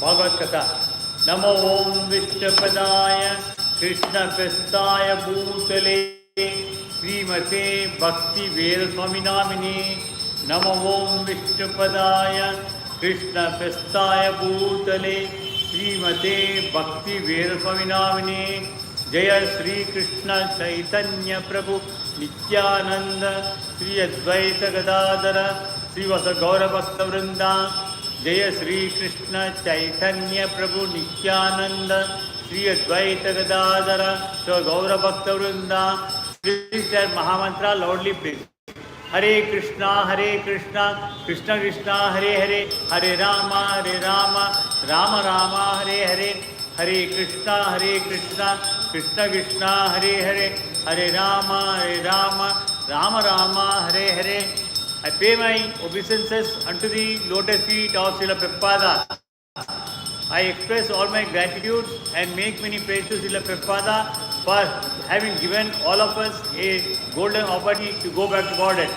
Bhagavath Katha. Namo Om Vishnupadaya Krishna Prestaya Bhutale Srimate Bhakti Veda Swami Namini. Namo Om Vishnupadaya Krishna Prestaya Bhutale Srimate Bhakti Veda Swami Namini. Jaya Sri Krishna Chaitanya Prabhu Nityananda Sri Advaita Gadadara Sri Vasa Gaura Bhakta Vrinda. Jaya Sri Krishna Chaitanya Prabhu Nityananda Sri Advaita Gadadara Sri Gaura Bhakta Vrinda. Please share Mahamantra loudly, please. Hare Krishna, Krishna Krishna, Hare Hare, Hare Rama, Rama Rama, Hare Hare, Hare Krishna, Krishna Krishna, Hare Hare, Hare Rama, Rama, Hare Hare. I pay my obeisances unto the lotus feet of Srila Prabhupada. I express all my gratitude and make many praises to Srila Prabhupada for having given all of us a golden opportunity to go back to Godhead.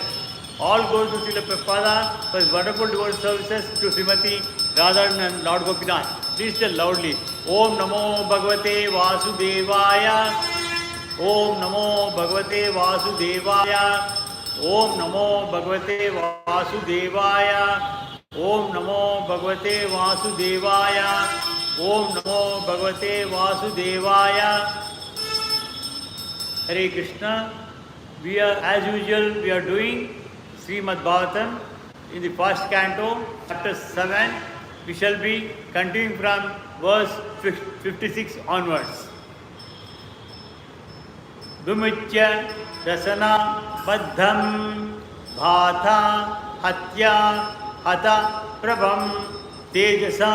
All goes to Srila Prabhupada for his wonderful devotional services to Srimati Radharani and Lord Gopinath. Please tell loudly. Om Namo Bhagavate Vasudevaya. Om Namo Bhagavate Vasudevaya. Om Namo Bhagavate Vasudevaya. Om Namo Bhagavate Vasudevaya. Om Namo Bhagavate Vasudevaya. Hare Krishna. We are, as usual, we are doing Srimad Bhagavatam in the first canto, chapter 7. We shall be continuing from verse 56 onwards. Vimujya rasana baddham bhatha hatya hata prabham tejasa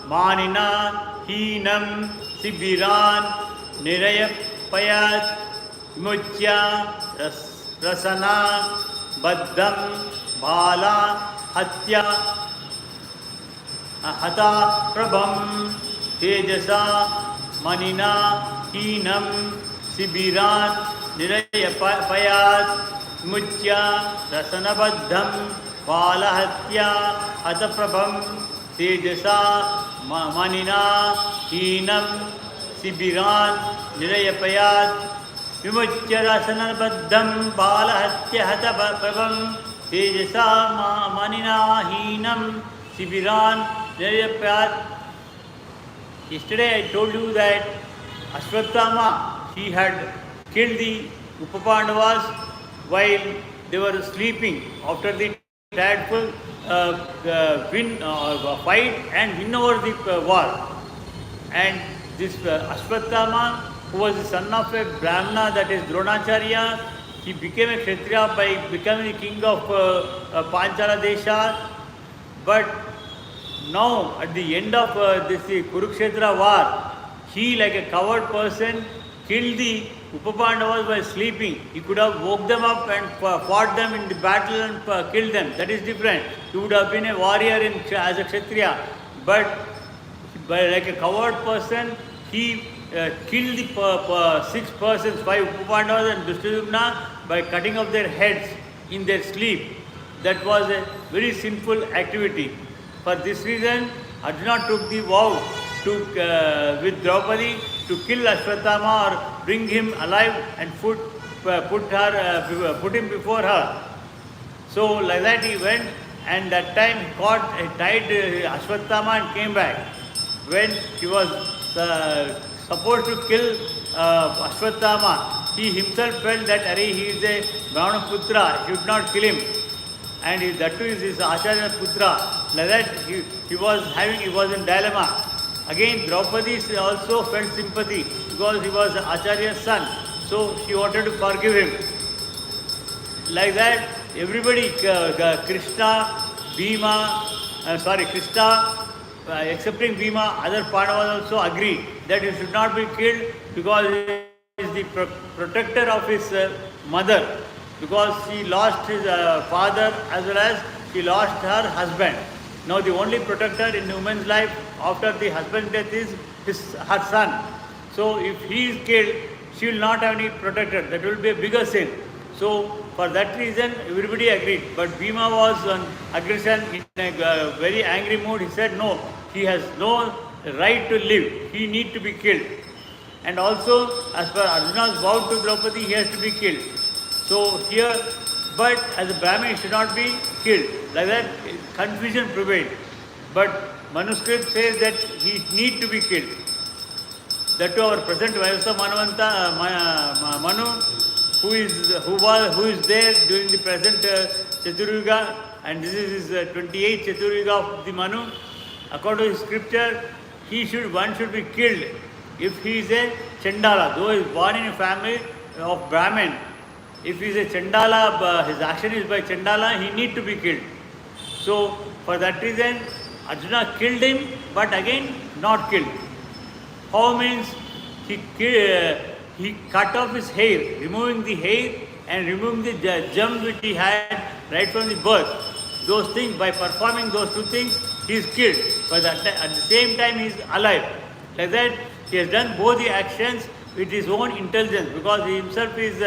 manina heenam sibiran nirayapayat. Vimujya rasana baddham bhala hatya hata prabham tejasa manina heenam sibiran nirayapayat. Vimujya rasanabaddham balahatya hata prabham tejasa manina heenam sibiran nirayapayat. Vimujya rasanabaddham balahatya hata prabham tejasa manina heenam sibiran nirayapayat. Yesterday I told you that Ashwatthama, he had killed the Upapandavas while they were sleeping after the dreadful fight and win over the war. And this Ashwatthama, who was the son of a Brahmana, that is Dronacharya, he became a Kshatriya by becoming the king of Panchala Desha. But now, at the end of this Kurukshetra war, he, like a coward person, killed the Upapandavas by sleeping. He could have woke them up and fought them in the battle and killed them. That is different. He would have been a warrior as a Kshatriya. But like a coward person, he killed the 6 persons, 5 Upapandavas and Dushtadumna, by cutting off their heads in their sleep. That was a very sinful activity. For this reason, Arjuna took the vow with Draupadi to kill Ashwatthama or bring him alive and put him before her. So like that he went, and that time he tied Ashwatthama and came back. When he was supposed to kill Ashwatthama, he himself felt that he is a Brahmana Putra, he should not kill him. And that too is his Acharya Putra. Like that he was in dilemma. Again, Draupadi also felt sympathy because he was Acharya's son. So she wanted to forgive him. Like that, everybody, Krishna, excepting Bhima, other Pandavas also agreed that he should not be killed because he is the protector of his mother. Because she lost his father as well as she lost her husband. Now the only protector in woman's life after the husband's death is her son. So if he is killed, she will not have any protector. That will be a bigger sin. So for that reason, everybody agreed. But Bhima was on aggression, in a very angry mood. He said, no, he has no right to live. He need to be killed. And also, as per Arjuna's vow to Draupadi, he has to be killed. So here, but as a Brahmin, he should not be killed. Like that, confusion prevailed. But manuscript says that he need to be killed. That to our present Vayasa Manavanta Manu, who is there during the present Chaturyuga, and this is his 28th Chaturyuga of the Manu. According to his scripture, one should be killed if he is a Chandala, though he is born in a family of Brahmin. If he is a Chandala, his action is by Chandala, he need to be killed. So for that reason, Arjuna killed him, but again not killed. How means he cut off his hair, removing the hair and removing the gems which he had right from the birth. Those things, by performing those two things, he is killed. But at the same time, he is alive. Like that, he has done both the actions with his own intelligence, because he himself is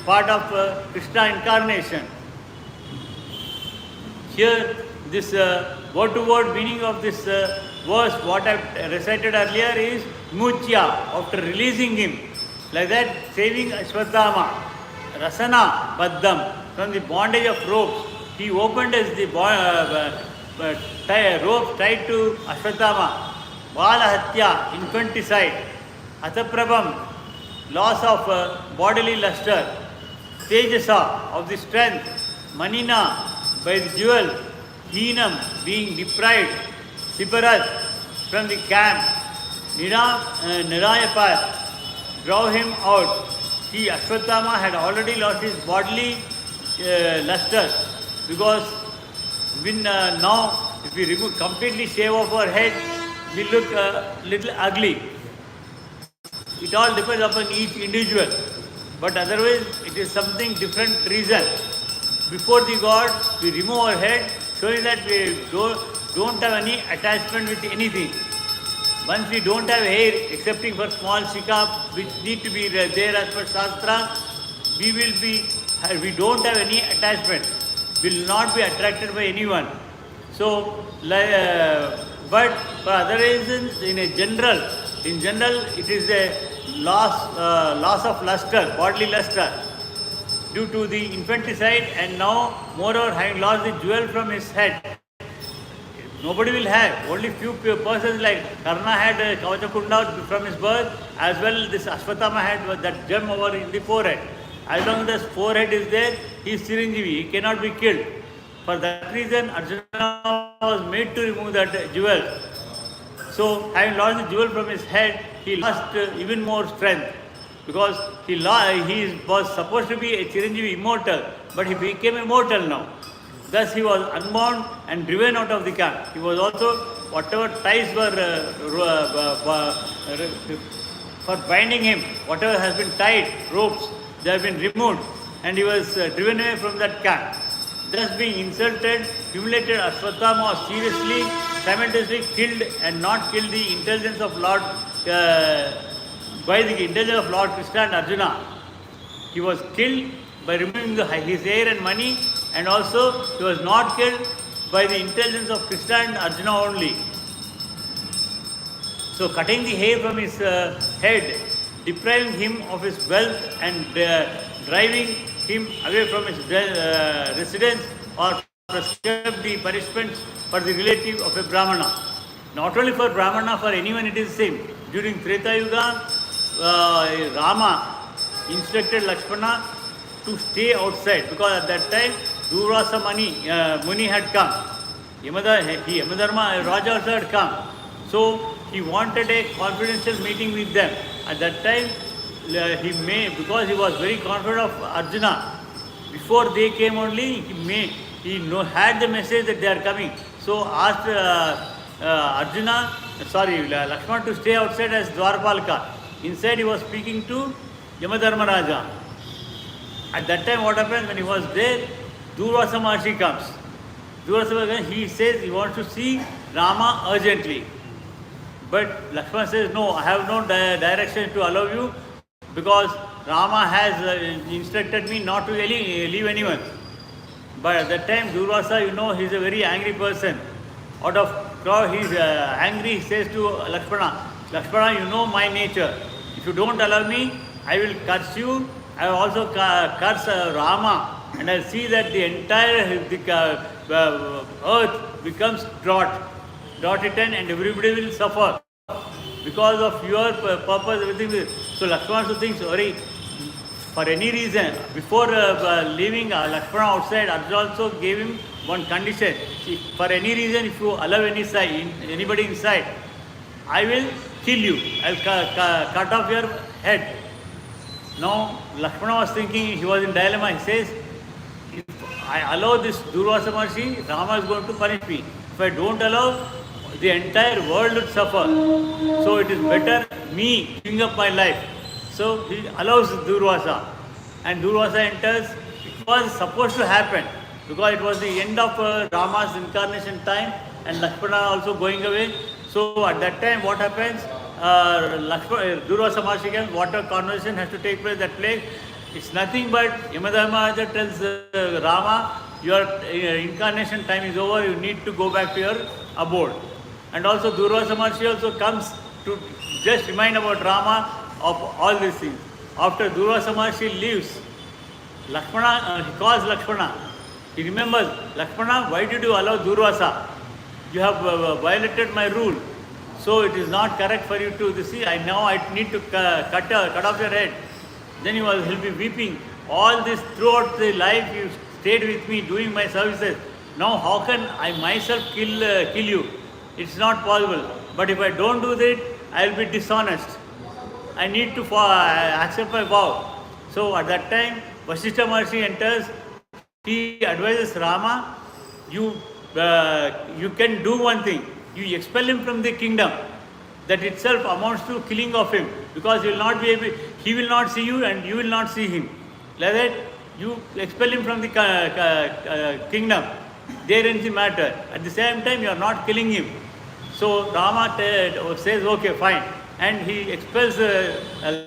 part of Krishna incarnation. Here, this word-to-word meaning of this verse, what I recited earlier, is Muchya, after releasing him. Like that, saving Ashwatthama, Rasana Baddham, from the bondage of ropes. He opened as the rope tied to Ashwatthama. Balahatya, infanticide. Athaprabham, loss of bodily luster. Tejasa, of the strength. Manina, by the jewel. Heenam, being deprived. Sibarat, from the camp. Nirayapar, draw him out. Ashwatthama had already lost his bodily luster, because now, if we completely shave off our head, we look a little ugly. It all depends upon each individual. But otherwise, it is something different reason. Before the God, we remove our head, showing that we don't have any attachment with anything. Once we don't have hair, excepting for small shika, which need to be there as per Shastra, we don't have any attachment. Will not be attracted by anyone. So, but for other reasons, in general, it is a loss of luster, bodily luster, due to the infanticide, and now, moreover, having lost the jewel from his head. Nobody will have. Only few persons, like Karna had Kavachakunda from his birth, as well this Ashwatthama had that gem over in the forehead. As long as the forehead is there, he is Chiranjeevi, he cannot be killed. For that reason, Arjuna was made to remove that jewel. So, having lost the jewel from his head, he lost even more strength, because he was supposed to be a Chiranjeevi, immortal, but he became immortal now. Thus he was unbound and driven out of the camp. He was also, whatever ties were for binding him, whatever has been tied, ropes, they have been removed, and he was driven away from that camp. Thus being insulted, humiliated, Ashwatthama was seriously, simultaneously killed and not killed the intelligence of Lord, by the intelligence of Lord Krishna and Arjuna. He was killed by removing his hair and money, and also he was not killed by the intelligence of Krishna and Arjuna only. So cutting the hair from his head, depriving him of his wealth, and driving him away from his residence, or prescribe the punishments for the relative of a Brahmana. Not only for Brahmana, for anyone it is the same. During Treta Yuga, Rama instructed Lakshmana to stay outside, because at that time Durvasa Muni had come. Yamadharma Raja also had come. So he wanted a confidential meeting with them. At that time, because he was very confident of Arjuna, before they came only, he had the message that they are coming. So asked Lakshmana to stay outside as Dwarpalka. Inside he was speaking to Yamadharma Raja. At that time, what happened? When he was there, Durvasa Maharshi comes. He says he wants to see Rama urgently. But Lakshmana says, no, I have no direction to allow you, because Rama has instructed me not to leave anyone. But at that time, Durvasa, he is a very angry person. Out of he's angry, he says to Lakshmana, Lakshmana, you know my nature. If you don't allow me, I will curse you. I will also curse Rama, and I'll see that the entire earth becomes drought-eaten, and everybody will suffer because of your purpose. Everything. So Lakshmana also thinks, sorry, for any reason, before leaving Lakshmana outside, Arjuna also gave him one condition. For any reason, if you allow anybody inside, I will kill you. I will cut off your head. Now, Lakshmana was thinking, he was in dilemma. He says, if I allow this Durvasa Maharshi, Rama is going to punish me. If I don't allow, the entire world would suffer. So it is better me giving up my life. So he allows Durvasa. And Durvasa enters. It was supposed to happen because it was the end of Rama's incarnation time and Lakshmana also going away. So at that time, what happens? Durvasa Maharshi comes, what a conversation has to take place at that place. It's nothing but Yamadharmaraja tells Rama, your incarnation time is over, you need to go back to your abode. And also Durvasa Maharshi also comes to just remind about Rama of all these things. After Durvasa Maharshi leaves, Lakshmana, he calls Lakshmana. He remembers, Lakshmana, why did you allow Durvasa? You have violated my rule. So it is not correct for you to see. I need to cut off your head. Then he'll be weeping. All this throughout the life you stayed with me doing my services. Now how can I myself kill you? It's not possible. But if I don't do that, I will be dishonest. I need to accept my vow. So at that time, Vasishtha Maharshi enters. He advises Rama, you can do one thing. You expel him from the kingdom. That itself amounts to killing of him, because he will not see you and you will not see him. Like that, you expel him from the kingdom. There ends the matter. At the same time, you are not killing him. So Rama says, okay, fine. And he expels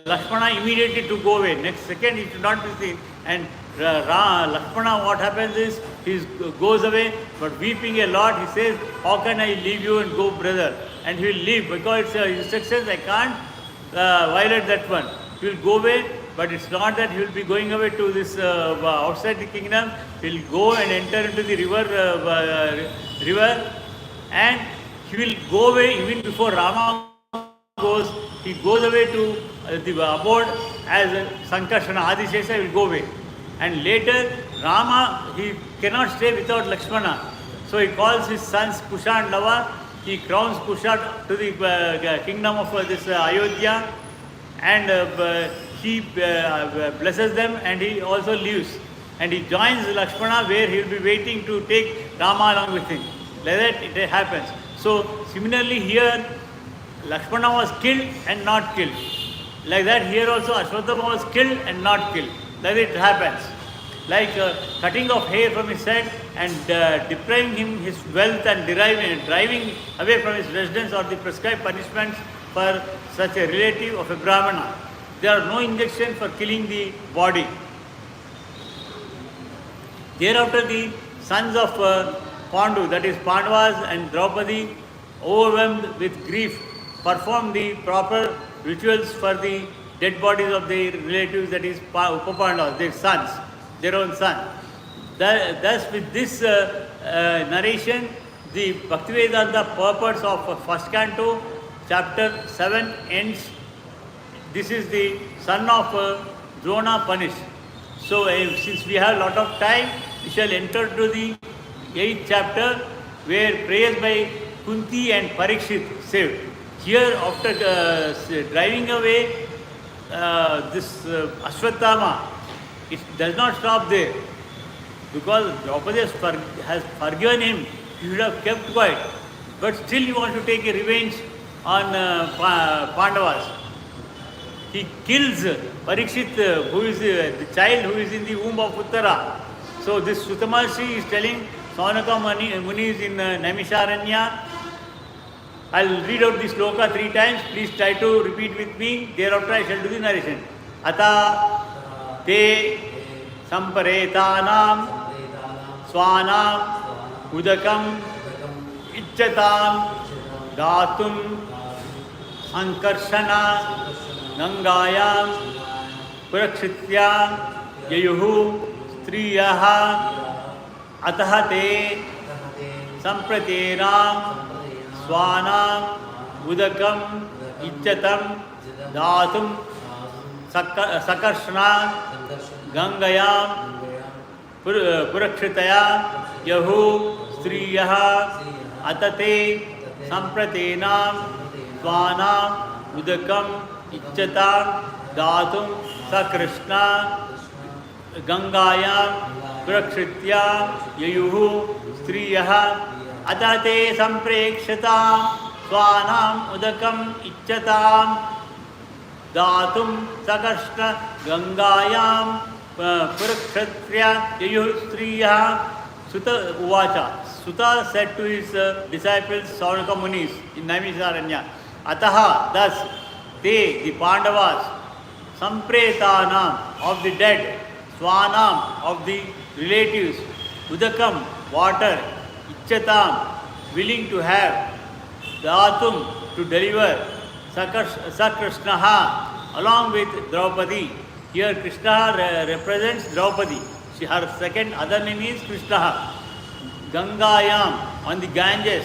Lakshmana immediately to go away. Next second, he should not be seen. And Lakshmana, what happens is, he goes away, but weeping a lot. He says, how can I leave you and go, brother? And he will leave, because it's instructions, I can't violate that one. He will go away, but it's not that he will be going away to this outside the kingdom. He will go and enter into the river, and he will go away even before Rama goes. He goes away to the abode as Sankarshana, Adishesha will go away. And later, Rama, he cannot stay without Lakshmana. So he calls his sons Kusha and Lava. He crowns Kusha to the kingdom of this Ayodhya, and he blesses them, and he also leaves. And he joins Lakshmana, where he will be waiting to take Rama along with him. Like that it happens. So similarly here, Lakshmana was killed and not killed. Like that here also Ashwatthama was killed and not killed. Like that it happens. Like cutting off hair from his head and depriving him his wealth and driving away from his residence are the prescribed punishments for such a relative of a Brahmana. There are no injunctions for killing the body. Thereafter the sons of Pandu, that is Pandavas and Draupadi, overwhelmed with grief, performed the proper rituals for the dead bodies of their relatives, that is Upapandavas, their sons, their own son. Thus with this narration, the Bhaktivedanta purpose of first canto, chapter 7 ends. This is the son of Drona punished. So since we have a lot of time, we shall enter to the 8th chapter, where prayers by Kunti and Parikshit saved. Here, after driving away this Ashwatthama, it does not stop there, because Draupadi has forgiven him. He should have kept quiet, but still he wants to take a revenge on Pandavas. He kills Parikshit, who is the child who is in the womb of Uttara. So this Sutamarshi is telling, Saunaka Muni is in Naimisharanya. I'll read out this sloka 3 times. Please try to repeat with me. Thereafter I shall do the narration. Ata te samparetanam swanam udakam Icchatam Datum Sankarshana Gangayam Purakshitya Yayuhu Striyaha Atahate Samprateram Swanam Udakam Icchatam Datum Sakarshana Gangayam Purakshitaya Yahu Striyaha Atate Sampratenam Swanam Udakam Icchatam Datum Sakrishna Gangayam Purakshitya Yayuhu Striyaha Atate Samprekshita Swanam Udakam Icchatam Datum Sakrishna Gangayam Purakshatriya Yayuh Striya. Suta Uvacha. Suta said to his disciples, Sauraka Munis in Naimisaranya, Ataha, thus they, the Pandavas, Sampretanam of the dead, Swanam of the relatives, Udakam, water, Ichatam, willing to have, Datum, to deliver, Sakrishnaha, along with Draupadi. Here Krishna represents Draupadi. Her second other name is Krishna. Gangayam, on the Ganges.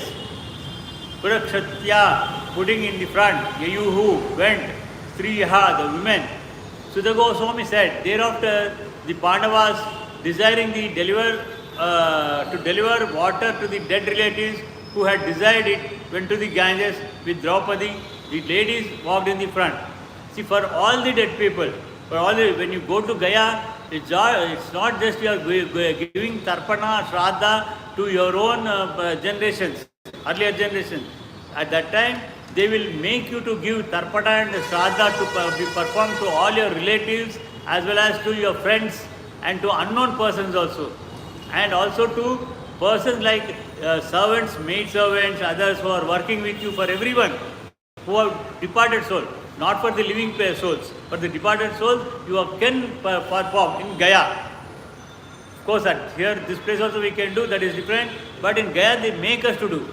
Purakshatya, putting in the front. Yayuhu, went. Striyaha, the women. Sudha Goswami said, thereafter the Pandavas, desiring to deliver water to the dead relatives who had desired it, went to the Ganges with Draupadi. The ladies walked in the front. See, for all the dead people, when you go to Gaya, it's not just you are giving tarpana, shraddha to your own generations, earlier generations. At that time, they will make you to give tarpana and shraddha to be performed to all your relatives as well as to your friends and to unknown persons also. And also to persons like servants, maid servants, others who are working with you, for everyone who have departed soul. Not for the living souls, for the departed souls, you can perform in Gaya. Of course, at here, this place also we can do, that is different, but in Gaya they make us to do.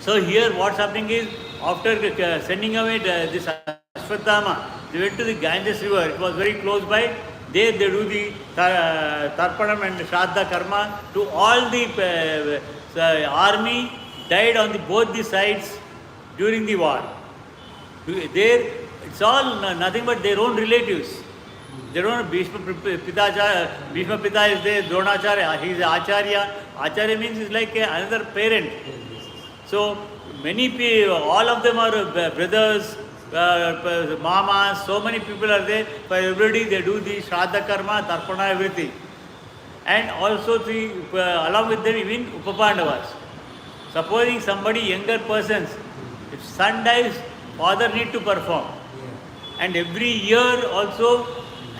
So here what's happening is, after sending away this Ashwatthama, they went to the Ganges river, it was very close by. There they do the Tarpanam and Shraddha Karma to all the army died on both the sides during the war. There, it's all nothing but their own relatives. Their own Bhishma Pita is there, Dronacharya, he is Acharya. Acharya means is like another parent. So many people, all of them are brothers, mamas, so many people are there. For everybody they do the Shraddha Karma, Tarpana, everything. And also along with them even Upapandavas. Supposing somebody, younger persons, if son dies, father need to perform. And every year also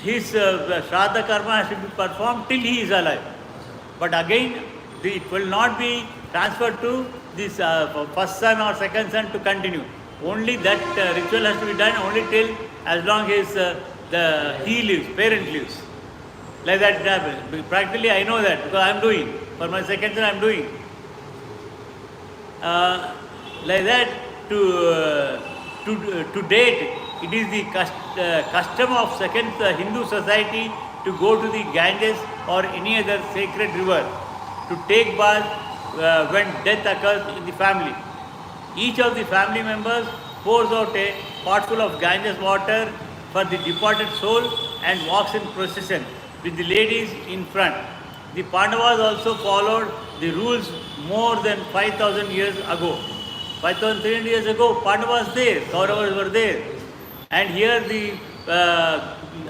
his Shraddha Karma has to be performed till he is alive. But again, it will not be transferred to this first son or second son to continue. Only that ritual has to be done only till as long as he lives, parent lives. Like that happens. Practically I know that because I am doing. For my second son I am doing. Like that to date, it is the custom of second Hindu society to go to the Ganges or any other sacred river to take bath when death occurs in the family. Each of the family members pours out a pot full of Ganges water for the departed soul and walks in procession with the ladies in front. The Pandavas also followed the rules more than 5,000 years ago. 5,300 years ago, Pandavas there, Kauravas were there. And here the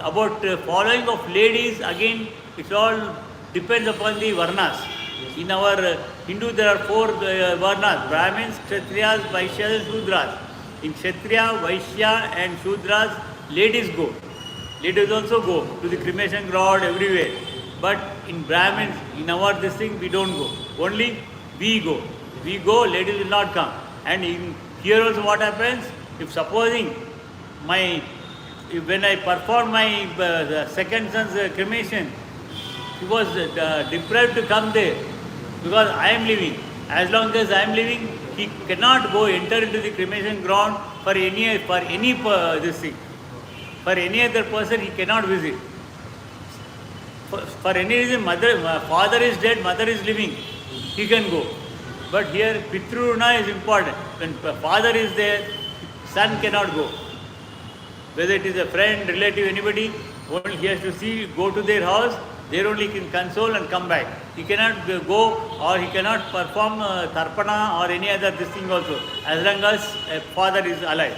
about following of ladies, again, it all depends upon the Varnas. In our Hindu, there are 4 Varnas, Brahmins, Kshatriyas, Vaishyas and Shudras. In Kshatriya, Vaishya and Shudras, ladies go. Ladies also go to the cremation ground everywhere. But in Brahmins, in our this thing, we don't go. Only we go. We go, ladies will not come. And in here also what happens, if supposing when I performed my second son's cremation, he was deprived to come there because I am living As long as I am living, he cannot go enter into the cremation ground for any this thing. For any other person, he cannot visit. For any reason, father is dead, mother is living, he can go. But here, Pitruruna is important. When father is there, son cannot go. Whether it is a friend, relative, anybody, only he has to go to their house, there only he can console and come back. He cannot go or he cannot perform tarpana or any other this thing also, as long as a father is alive.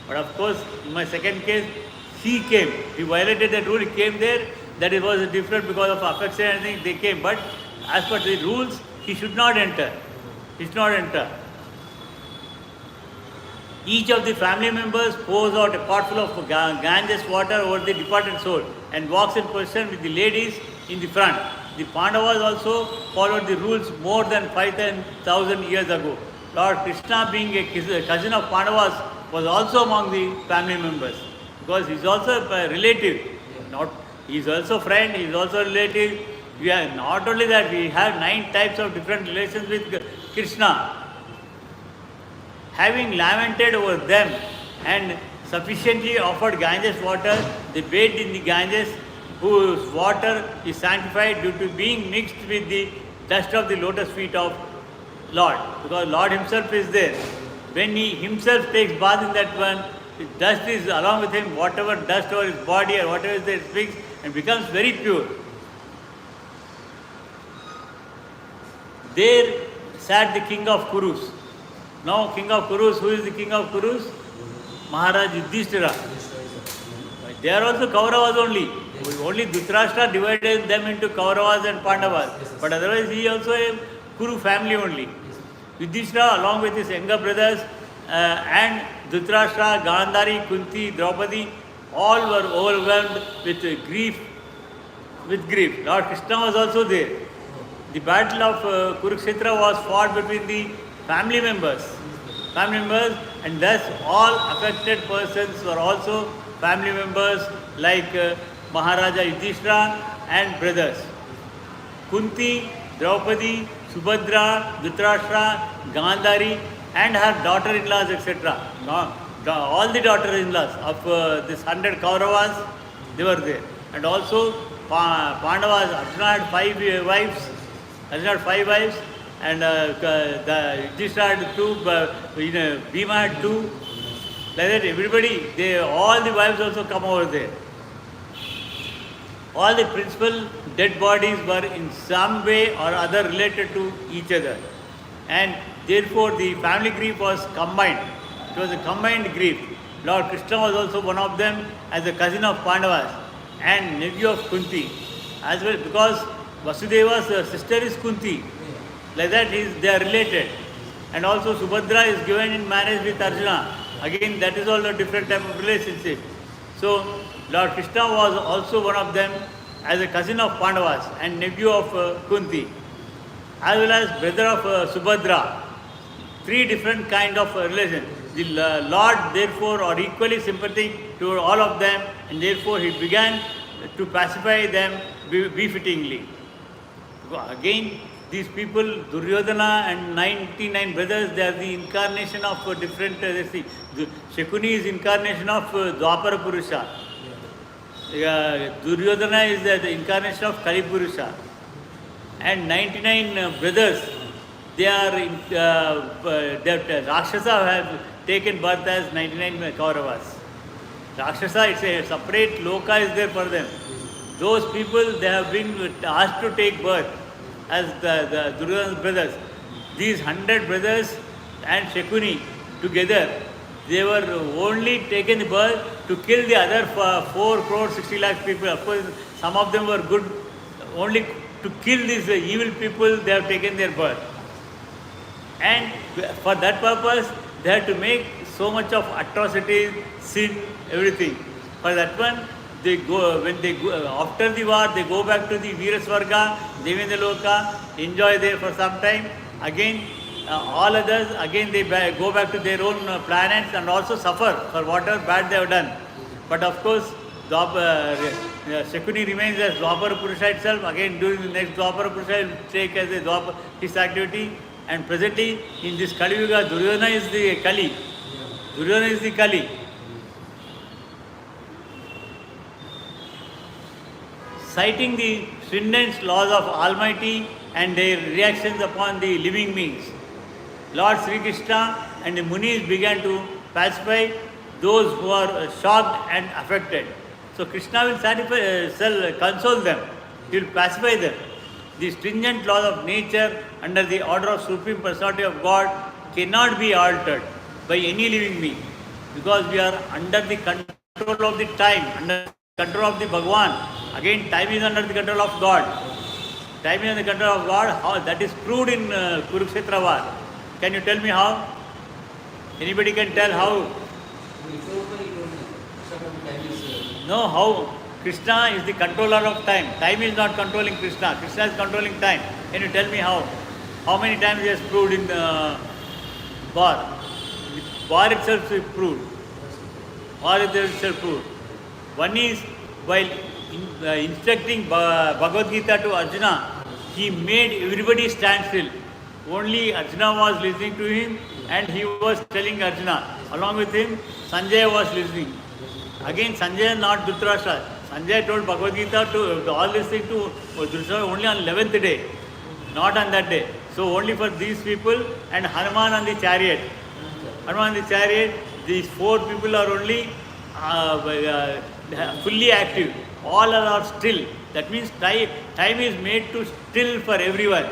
But of course, in my second case, he came. He violated that rule, he came there. That it was different because of affection and things, they came. But as per the rules, he should not enter. He should not enter. Each of the family members pours out a pot full of Ganges water over the departed soul and walks in procession with the ladies in the front. The Pandavas also followed the rules more than 5,000 years ago. Lord Krishna, being a cousin of Pandavas, was also among the family members because he is also a relative. He is also friend, he is also relative. We are not only that, we have 9 types of different relations with Krishna. Having lamented over them and sufficiently offered Ganges water, they bathed in the Ganges, whose water is sanctified due to being mixed with the dust of the lotus feet of Lord. Because Lord himself is there. When he himself takes bath in that one, the dust is along with him, whatever dust over his body or whatever is there, it speaks and becomes very pure. There sat the king of Kurus. Now, king of Kurus, who is the king of Kurus? Maharaj Yudhishthira. They are also Kauravas only. Only Dhritarashtra divided them into Kauravas and Pandavas. But otherwise, he also a Kuru family only. Yudhishthira, along with his younger brothers, and Dhritarashtra, Gandhari, Kunti, Draupadi, all were overwhelmed with grief. Lord Krishna was also there. The battle of Kurukshetra was fought between the family members, and thus all affected persons were also family members like Maharaja Yudhishthira and brothers. Kunti, Draupadi, Subhadra, Dhritarashtra, Gandhari and her daughter-in-laws, etc. All the daughter-in-laws of this 100 Kauravas, they were there. And also Pandavas, Arjuna had 5 wives. And the Yudhishthira had 2, Bhima had 2. Like that, everybody, all the wives also come over there. All the principal dead bodies were in some way or other related to each other. And therefore, the family grief was combined. It was a combined grief. Lord Krishna was also one of them as a cousin of Pandavas and nephew of Kunti. As well, because Vasudeva's sister is Kunti. Like that, they are related. And also Subhadra is given in marriage with Arjuna. Again, that is all a different type of relationship. So, Lord Krishna was also one of them as a cousin of Pandavas and nephew of Kunti, as well as brother of Subhadra. 3 different kind of relations. The Lord, therefore, are equally sympathetic to all of them, and therefore he began to pacify them befittingly. Again, these people, Duryodhana and 99 brothers, they are the incarnation of different, Shakuni is incarnation of Dwapara Purusha. Duryodhana is the incarnation of Kali Purusha. And 99 brothers, they are, Rakshasa have taken birth as 99 Kauravas. Rakshasa, it's a separate loka is there for them. Those people, they have been asked to take birth as the Duryodhana's brothers. These 100 brothers and Shakuni together, they were only taken the birth to kill the other 4 crore 60 lakh people. Of course, some of them were good. Only to kill these evil people, they have taken their birth. And for that purpose, they had to make so much of atrocities, sin, everything. For that one, they go, when they go, after the war, they go back to the Virasvarga, Devendra Loka, enjoy there for some time. Again, all others, again they go back to their own planets and also suffer for whatever bad they have done. But of course, Shakuni remains as Dwapara Purusha itself. Again, during the next Dwapara Purusha, will take as a his activity. And presently in this Kali Yuga, Duryodhana is the Kali. Duryodhana is the Kali. Citing the stringent laws of Almighty and their reactions upon the living beings, Lord Sri Krishna and the Munis began to pacify those who are shocked and affected. So Krishna will console them, he will pacify them. The stringent laws of nature under the order of Supreme Personality of God cannot be altered by any living being, because we are under the control of the time, under the control of the Bhagwan. Again, time is under the control of God. Time is under the control of God. How that is proved in Kurukshetra war. Can you tell me how? Anybody can tell how? No, how? Krishna is the controller of time. Time is not controlling Krishna. Krishna is controlling time. Can you tell me how? How many times he has proved in war? War itself is proved. War itself proved. One is while instructing Bhagavad Gita to Arjuna, he made everybody stand still. Only Arjuna was listening to him and he was telling Arjuna. Along with him, Sanjaya was listening. Again, Sanjaya not Dhritarashtra. Sanjaya told Bhagavad Gita to all this thing to Dhritarashtra only on 11th day, not on that day. So only for these people and Hanuman on the chariot. Hanuman on the chariot, these four people are only fully active. All are still. That means time is made to still for everyone.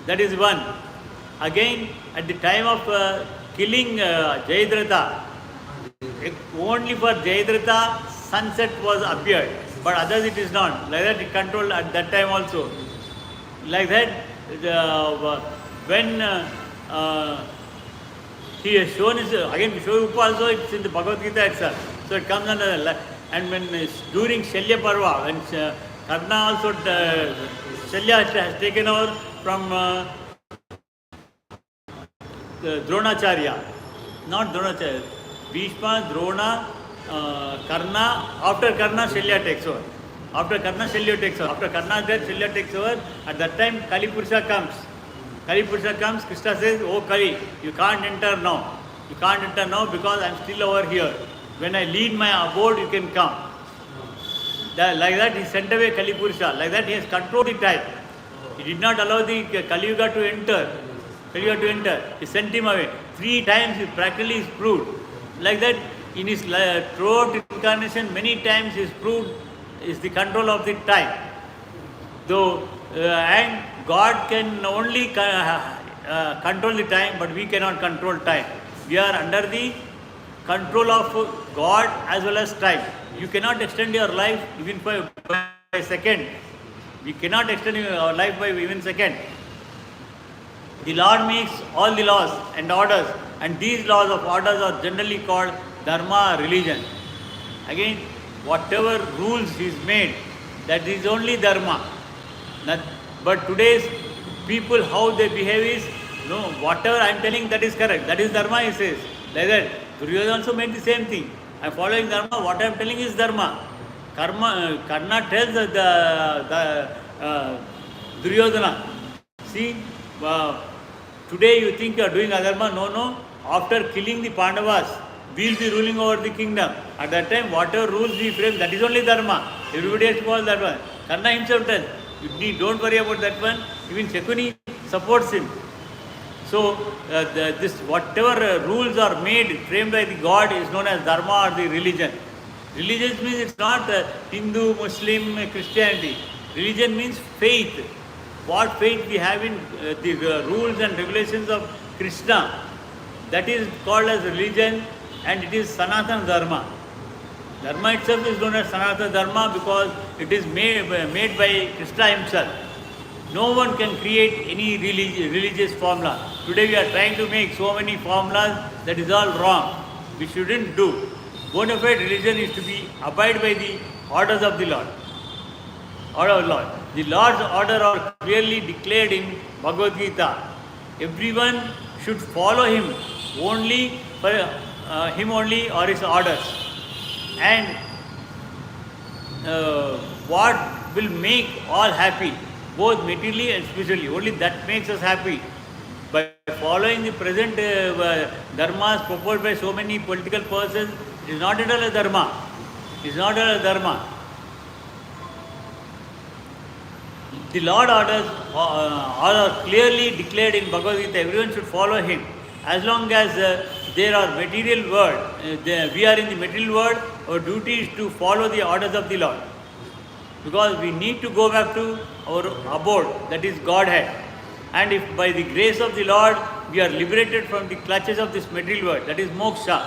That is one. Again, at the time of killing Jayadratha, only for Jayadratha sunset was appeared, but others it is not. Like that it controlled at that time also. Like that, when he has shown his, again Vishwarupa also, it's in the Bhagavad Gita itself. So it comes under, and when during Shalya Parva, when Karna also, Shalya has taken over from Dronacharya, not Dronacharya, Bhishma, Drona, Karna. After Karna, Shalya takes over. After Karna, Shalya takes over. After Karna's death, Shalya takes over. At that time, Kali Purusha comes. Kali Purusha comes, Krishna says, "Oh Kali, you can't enter now. You can't enter now because I am still over here. When I lead my abode, you can come." Like that, he sent away Kali Purusha. Like that, he has controlled the time. He did not allow the Kali Yuga to enter. Kali Yuga to enter. He sent him away. 3 times he practically is proved. Like that, in his throughout incarnation, many times he is proved is the control of the time. Though, and God can only control the time, but we cannot control time. We are under the control of God as well as time. You cannot extend your life even by a second. We cannot extend our life by even a second. The Lord makes all the laws and orders, and these laws of orders are generally called dharma, religion. Again, whatever rules is made, that is only dharma. But today's people, how they behave is, no, whatever I am telling, that is correct. That is dharma, he says. Like that, Duryodhana also made the same thing. I am following dharma, what I am telling is dharma. Karna tells the Duryodhana, see, today you think you are doing adharma, no. After killing the Pandavas, we will be ruling over the kingdom. At that time, whatever rules we frame, that is only dharma. Everybody has to follow that one. Karna himself tells, don't worry about that one. Even Shakuni supports him. So, this whatever rules are made, framed by the God, is known as dharma or the religion. Religion means it's not Hindu, Muslim, Christianity. Religion means faith. What faith we have in the rules and regulations of Krishna, that is called as religion, and it is Sanatana Dharma. Dharma itself is known as Sanatana Dharma because it is made by Krishna himself. No one can create any religious formula. Today we are trying to make so many formulas, that is all wrong. We shouldn't do. Bona fide religion is to be abide by the orders of the Lord. Order of Lord. The Lord's order are clearly declared in Bhagavad Gita. Everyone should follow him only for him only or his orders. And what will make all happy, both materially and spiritually, only that makes us happy. following the present dharmas proposed by so many political persons, it is not at all a dharma. It is not at all a dharma. The Lord orders all are clearly declared in Bhagavad Gita. Everyone should follow Him. As long as there are material world, we are in the material world, our duty is to follow the orders of the Lord. Because we need to go back to our abode, that is Godhead. And if by the grace of the Lord we are liberated from the clutches of this material world, that is moksha,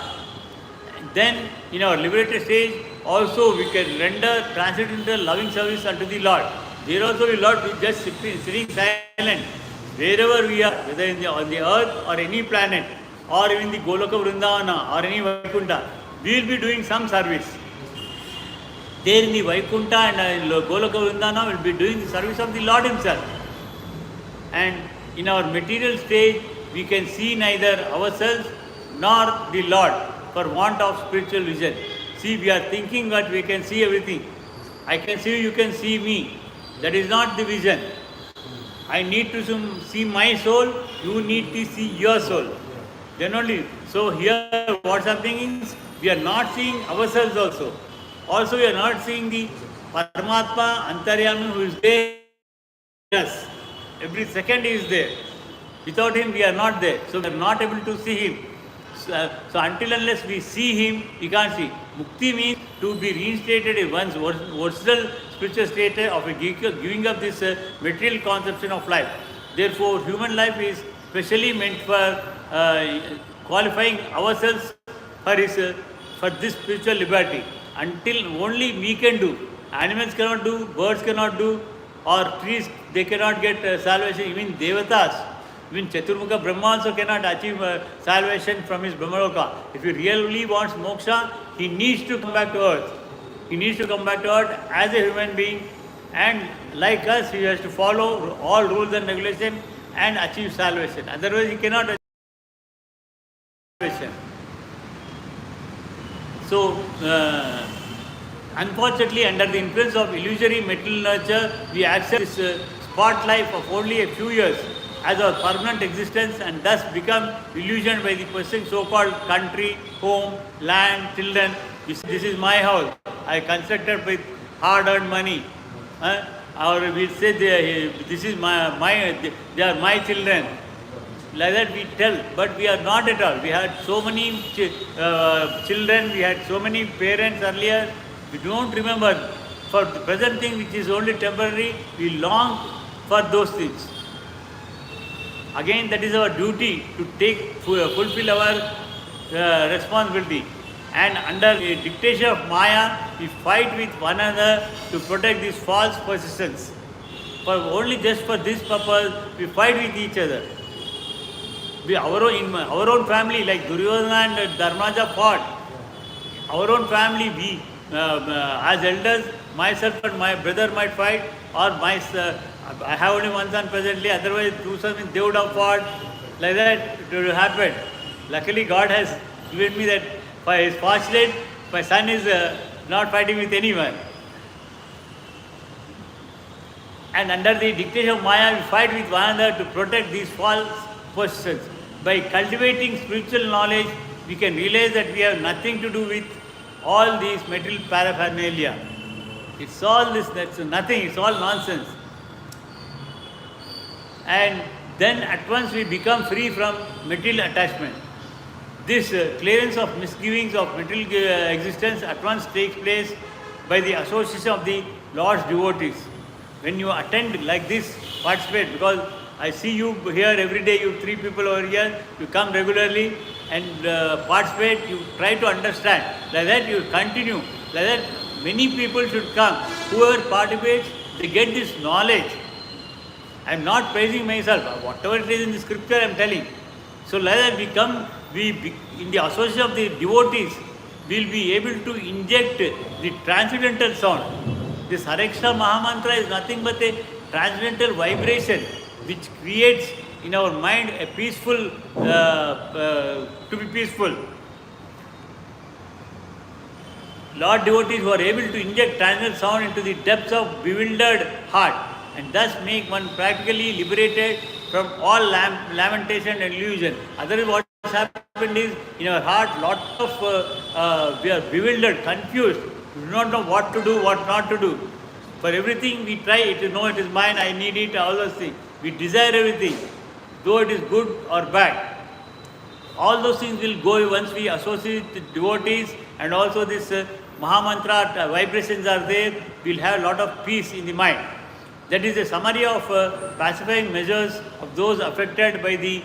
then in our liberated stage also we can render transcendental loving service unto the Lord. There also we Lord be just sitting silent. Wherever we are, whether on the earth or any planet, or even the Goloka Vrindavana or any Vaikunta, we will be doing some service. There in the Vaikunta and Goloka Vrindavana will be doing the service of the Lord Himself. And in our material stage, we can see neither ourselves nor the Lord for want of spiritual vision. See, we are thinking that we can see everything. I can see you, you can see me. That is not the vision. I need to see my soul, you need to see your soul. Then only. So here what's happening is, we are not seeing ourselves also. Also we are not seeing the Paramatma Antaryami who is there. Yes. Every second he is there. Without Him we are not there. So we are not able to see Him. So until unless we see Him, we can't see. Mukti means to be reinstated in one's original spiritual state of giving up this material conception of life. Therefore, human life is specially meant for qualifying ourselves for this spiritual liberty. Until only we can do. Animals cannot do, birds cannot do, or trees, they cannot get salvation. Even Devatas, even Chaturmukha Brahma also cannot achieve salvation from his Brahmaloka. If he really wants moksha, he needs to come back to earth. He needs to come back to earth as a human being, and like us, he has to follow all rules and regulations and achieve salvation. Otherwise, he cannot achieve salvation. So, unfortunately, under the influence of illusory material nurture, we accept this spot life of only a few years as our permanent existence, and thus become illusioned by the pursuing so-called country, home, land, children. This is my house. I constructed with hard-earned money. Or we say this is they are my children. Like that we tell, but we are not at all. We had so many children, we had so many parents earlier. We don't remember. For the present thing which is only temporary, we long for those things. Again, that is our duty to fulfill our responsibility. And under the dictation of Maya, we fight with one another to protect these false persistence. Only just for this purpose, we fight with each other. In our own family, like Duryodhana and Dharmaja fought, our own family, we as elders, myself and my brother might fight, or I have only one son presently, otherwise two sons, they would have fought. Like that it would have happened. Luckily God has given me that, by his fortunate, my son is not fighting with anyone. And under the dictation of Maya, we fight with one another to protect these false positions. By cultivating spiritual knowledge, we can realize that we have nothing to do with all these material paraphernalia. It's all this, that's nothing, it's all nonsense. And then at once we become free from material attachment. This clearance of misgivings of material existence at once takes place by the association of the Lord's devotees. When you attend like this, participate, because I see you here every day, you 3 people over here, you come regularly and participate, you try to understand. Like that you continue. Like that many people should come. Whoever participates, they get this knowledge. I am not praising myself. Whatever it is in the scripture, I am telling. So like that in the association of the devotees, we will be able to inject the transcendental sound. This Hare Krishna Mahamantra is nothing but a transcendental vibration which creates in our mind a peaceful, to be peaceful. Lord devotees who are able to inject transcendental sound into the depths of bewildered heart, and thus make one practically liberated from all lamentation and illusion. Otherwise, what has happened is in our heart, we are bewildered, confused. We do not know what to do, what not to do. For everything we try to know it is mine, I need it, all those things. We desire everything, though it is good or bad. All those things will go once we associate with devotees, and also this Mahamantra vibrations are there, we'll have a lot of peace in the mind. That is a summary of pacifying measures of those affected by the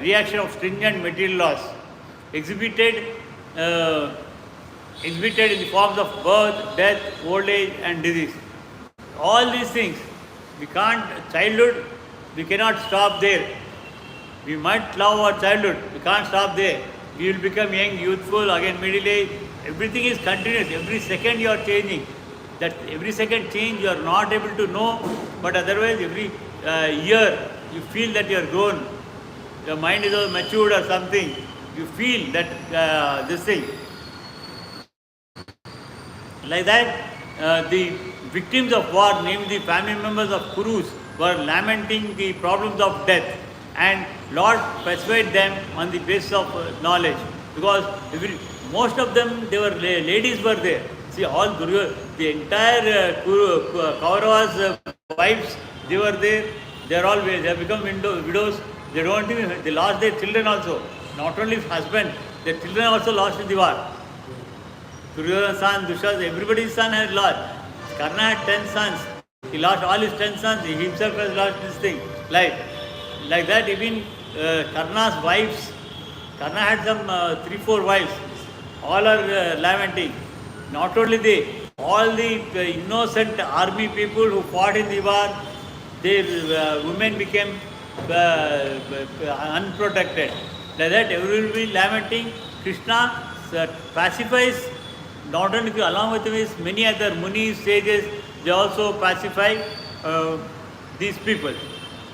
reaction of stringent material laws, exhibited in the forms of birth, death, old age and disease. All these things, childhood, we cannot stop there. We might love our childhood, we can't stop there. We will become young, youthful, again middle age. Everything is continuous. Every second you are changing. That every second change you are not able to know, but otherwise every year you feel that you are grown. Your mind is all matured or something. You feel that this thing. Like that, the victims of war, namely the family members of Kurus, were lamenting the problems of death, and Lord persuaded them on the basis of knowledge, because most of them, they were ladies were there. See, all the entire Kauravas' wives, they were there. They have become widows. They lost their children also. Not only husband, their children also lost in the war. Duryodhana's son, Dushasana, everybody's son has lost. Karna had 10 sons. He lost all his 10 sons. He himself has lost this thing, life. Like that, even Karna's wives, Karna had some 3-4 wives. All are lamenting. Not only they, all the innocent army people who fought in the war, their women became unprotected. Like that, everyone will be lamenting. Krishna pacifies, not only along with him, many other munis, sages, they also pacify these people.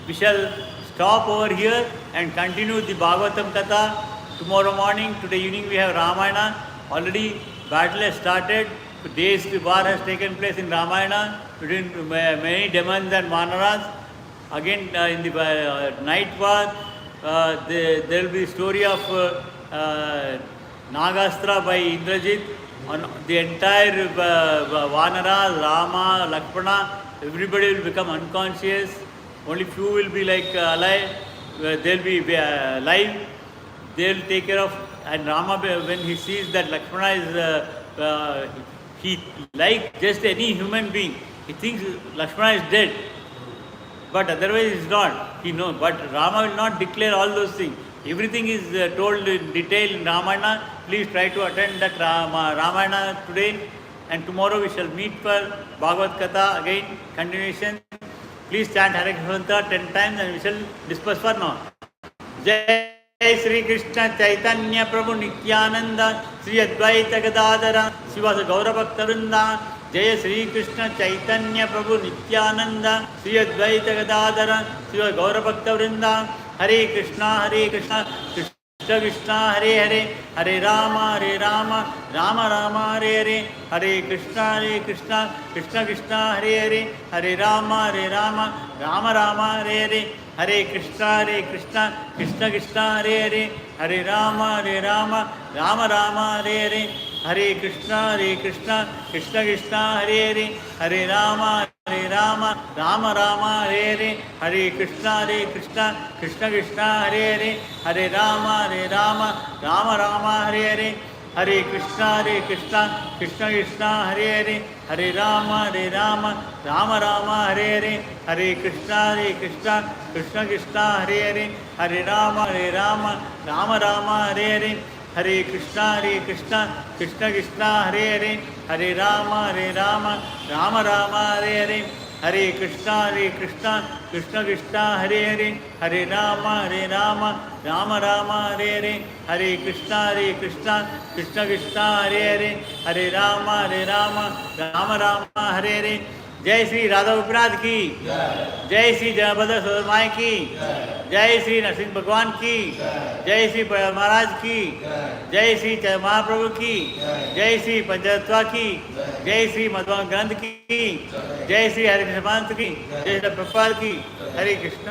We shall stop over here and continue the Bhagavatam Katha tomorrow morning. Today evening we have Ramayana. Already battle has started. Days the war has taken place in Ramayana between many demons and Vanaras. Again in the night war, there will be story of Nagastra by Indrajit. On the entire Vanara, Rama, Lakshmana, everybody will become unconscious. Only few will be like alive. They'll be alive. They'll take care of. And Rama, when he sees that Lakshmana is, he like just any human being. He thinks Lakshmana is dead, but otherwise he's not. He knows. But Rama will not declare all those things. Everything is told in detail in Ramayana. Please try to attend that Ramayana today, and tomorrow we shall meet for Bhagavath Katha again, continuation. Please chant Hare Krishna 10 times and we shall disperse for now. Jai Sri Krishna Chaitanya Prabhu Nityananda Sri Advaita Gadadara Srivasa Gaura Bhakta Vrinda. Jai Sri Krishna Chaitanya Prabhu Nityananda Sri Advaita Gadadara Srivasa Gaura Bhakta Vrinda. Hare Krishna Krishna Krishna Hare Hare Hare Rama Rama Rama Hare Hare Hare Krishna Krishna Krishna Hare Hare Hare Rama Rama Rama Hare Hare Hare Krishna Krishna Hare Hare Hare Rama Rama Hare Hare Hare Krishna Krishna Hare Hare Hare Rama Rama Hare Hare Hare Krishna Krishna Hare Hare Hare Rama Rama Hare Hare Hare Krishna Krishna Hare Hare Hare Rama Rama Hare Hare Hare Krishna Krishna Hare Hare Hare Rama Rama Hare Hare Hare Krishna Krishna Hare Hare Hare Rama Rama Hare Hare Hare Krishna Krishna Hare Hare Hare Rama Rama Hare Hare Hare Krishna Krishna Hare Hare Hare Rama Hare Hare. जय श्री राधा उपराध की, जय श्री जयभद्र सोदरमाई की, जय श्री नरसिंह भगवान की, जय श्री महाराज की, जय श्री महाप्रभु की, जय श्री पंचतत्वा की, जय श्री मध्व ग्रंथ की, जय श्री हरिकृष्ण की, जय श्री प्रभुपाद की. हरे कृष्ण.